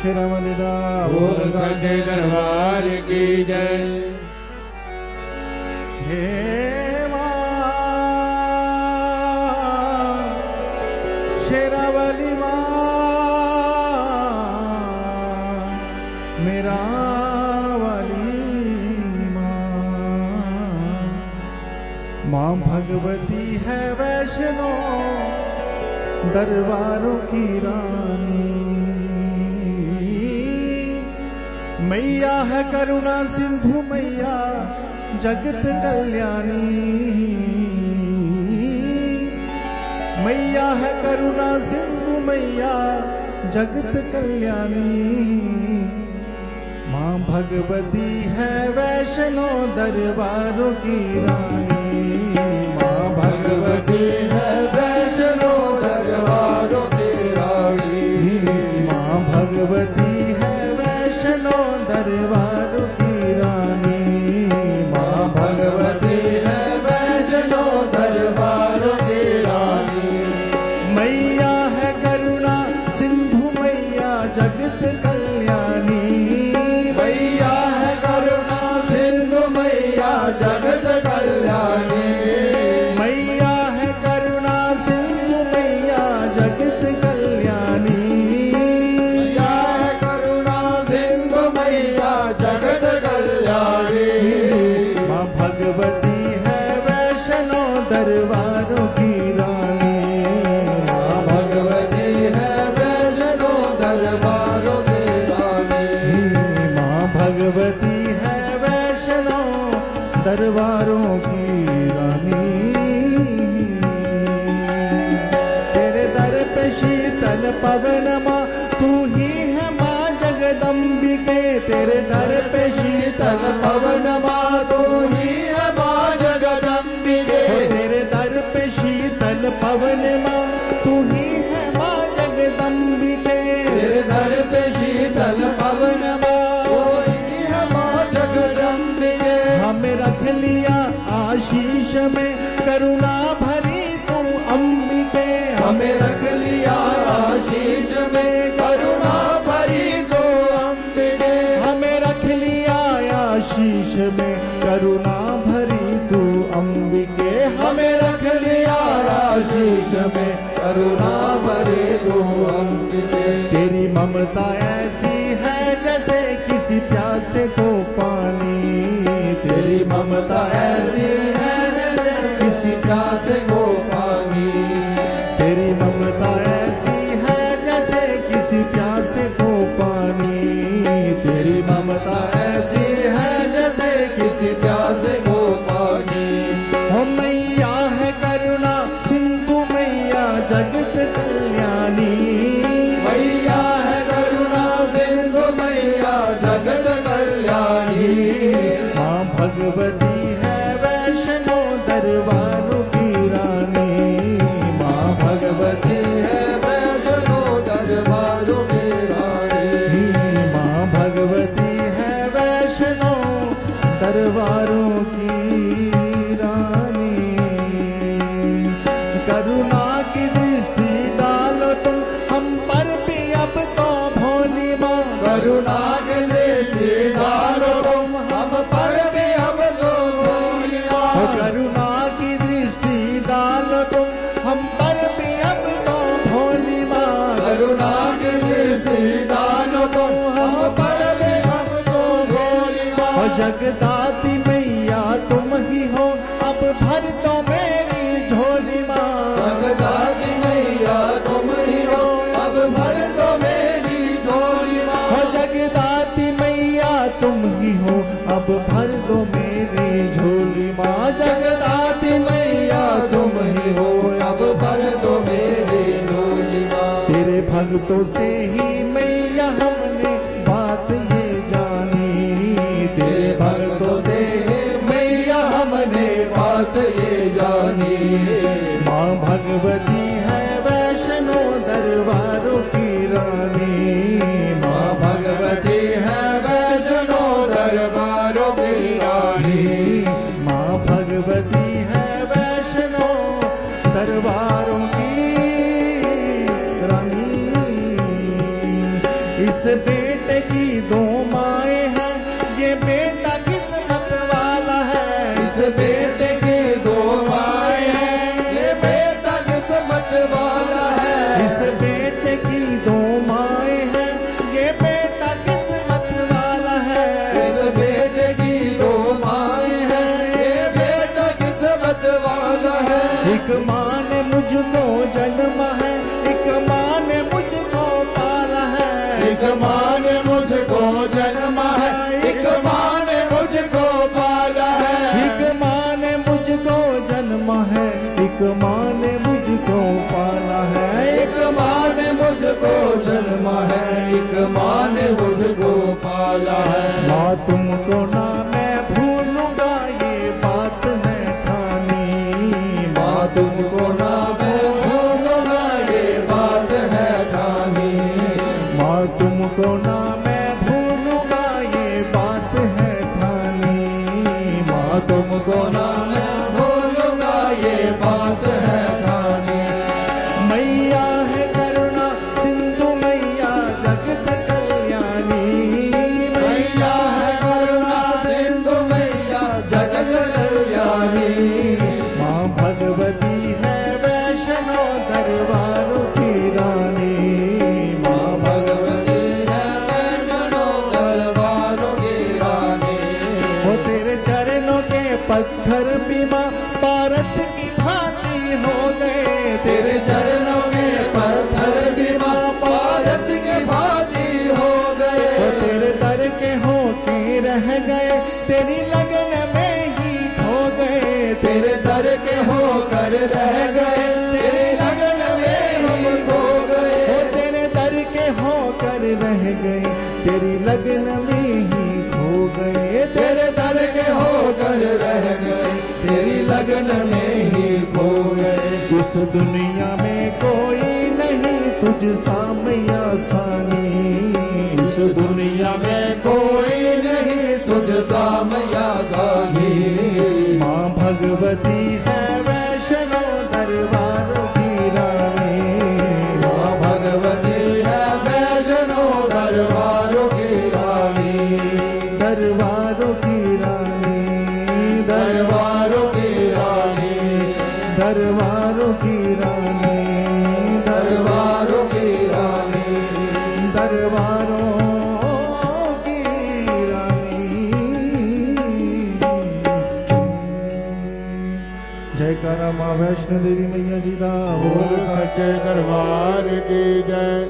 श्री रामलीला बोल सच्चे दरबार की जय। हे शेरावली माँ मेरा वाली माँ भगवती है वैष्णो दरबारों की रानी। मैया है करुणा सिंधु मैया जगत कल्याणी। मैया है करुणा सिंधु मैया जगत कल्याणी। माँ भगवती है वैष्णो दरबारों की रानी। माँ भगवती है वैष्णो दरबारों की रानी। माँ भगवती है वैष्णो दरबारों की रानी। माँ भगवती है वैष्णो दरबारों की रानी। मैया है करुणा सिंधु मैया जगत कल्याणी। मैया है करुणा सिंधु मैया जगत कल्याणी। मैया है करुणा सिंधु मैया जगत कल्याणी। मैया है करुणा सिंधु मैया जगत कल्याणी। माँ भगवती है वैष्णो दरबारों की रानी। माँ भगवती है वैष्णो दरबारों की रानी। माँ भगवती है वैष्णो दरबारों की रानी। तेरे दर पे शीतल पवन माँ तू ही है माँ जगदम्बिके। तेरे दर पे शीतल पवन माँ तू ही है माँ जगदम्बिके। तेरे दर पे शीतल पवन माँ तू ही है माँ जगदम्बिके। तेरे दर पे शीतल पवन माँ तू ही है माँ जगदम्बिके। हमें रख लिया आशीष में करुणा भरी तू अम्बिके। हमें रख लिया आशीष में करुणा भरी तू अम्बिके। हमें रख लिया आशीष में करुणा भरी तू अम्बिके। हमें रख लिया आशीष में करुणा भरी तू अम्बिके। तेरी ममता ऐसी है जैसे किसी प्यासे को पानी। तेरी ममता ऐसी है जैसे किसी प्यासे को पानी। तेरी ममता ऐसी है जैसे किसी प्यासे को पानी। तेरी ममता ऐसी है जैसे किसी प्यासे को पानी। हो मैया है करुणा सिंधु मैया जगत कल्याणी। मैया है करुणा सिंधु मैया जगत कल्याणी। माँ भगवती है वैष्णो दरबारों की रानी। माँ भगवती है वैष्णो दरबारों की रानी। माँ भगवती है वैष्णो दरबारों की रानी। करुणा की दृष्टि डालो तुम हम पर भी अब तो भोली माँ। करुणा की दृष्टि डालो तुम हम पर भी अब तो भोली माँ। करुणा की दृष्टि डालो तुम हम पर भी अब तो भोली माँ। करुणा की दृष्टि डालो तुम हम पर भी अब तो भोली माँ। जगदाती मैया तुम ही हो अब भर तो मेरी झोली माँ। जगदाती मैया तुम ही हो अब भर तो मेरी झोली माँ। जगदाती मैया तुम ही हो अब भर दो मेरी झोली माँ। जगदाती मैया तुम ही हो अब भर दो मेरी झोली माँ। तेरे भक्तों से ही मैया हमने बात ये जानी। तेरे भक्तों से ही मैया हमने बात ये जानी। माँ भगवती है वैष्णो दरबारों की रानी। माँ भगवती है वैष्णो दरबारों की रानी। माँ भगवती है वैष्णो दरबारों की इस बेटे की दो माएँ हैं, ये बेटा किस्मत वाला है। इस बेटे की दो माएँ हैं, ये बेटा किस्मत वाला है। इस बेटे की दो माएँ हैं, ये बेटा किस्मत वाला है। इस बेटे की दो माएँ हैं, ये बेटा किस्मत वाला है। एक माँ ने मुझको जन्मा है, एक माँ ने मुझको पाला है। इस माँ ने मुझको जन्मा है, एक माँ ने मुझको पाला है। एक माँ ने मुझको जन्मा है, एक माँ ने मुझको पाला है। एक माँ ने मुझको जन्मा है, एक माँ ने मुझको पाला है। माँ तुमको ना मैं भूलूंगा, ये बात है ठानी। माँ तुमको ना मैं भूलूंगा, ये बात है ठानी। माँ तुमको ना मैं भूलूंगा, ये बात है ठानी। माँ तुमको ना मैं भूलूंगा, ये बात है ठानी। मैया है करुणा सिंधु, मैया जगत कल्याणी। मैया है करुणा सिंधु, मैया जगत कल्याणी। माँ भगवती है वैष्णो दरबारों की रानी। माँ भगवती है वैष्णो दरबारों की रानी। वो तेरे चरणों के पत्थर भी माँ पारस की भांति हो गए। तेरे चरणों के पत्थर भी माँ पारस की भांति हो गए। वो तेरे दर के होके रह गए, तेरी लगन में ही खो गए। तेरे दर के होकर रह गए, तेरे लगन में हम खो गए। वो तेरे दर के होकर रह गए, तेरी लगन में ही खो गए। तेरे दर के होकर रह गए, तेरी लगन में ही खो गए। इस दुनिया में कोई नहीं तुझ सा मैया सानी। इस दुनिया में कोई नहीं तुझ सा मैया गानी। माँ भगवती है वैष्णो दरबारों की रानी। माँ भगवती है वैष्णो दरबारों की रानी। दरबारों की रानी। दरबारों की रानी। दरबारों की रानी। दरबारों की रानी। दरबारों की रानी। जयकारा माँ वैष्णो देवी मैया जी का बोल सच्चे दरबार की जय।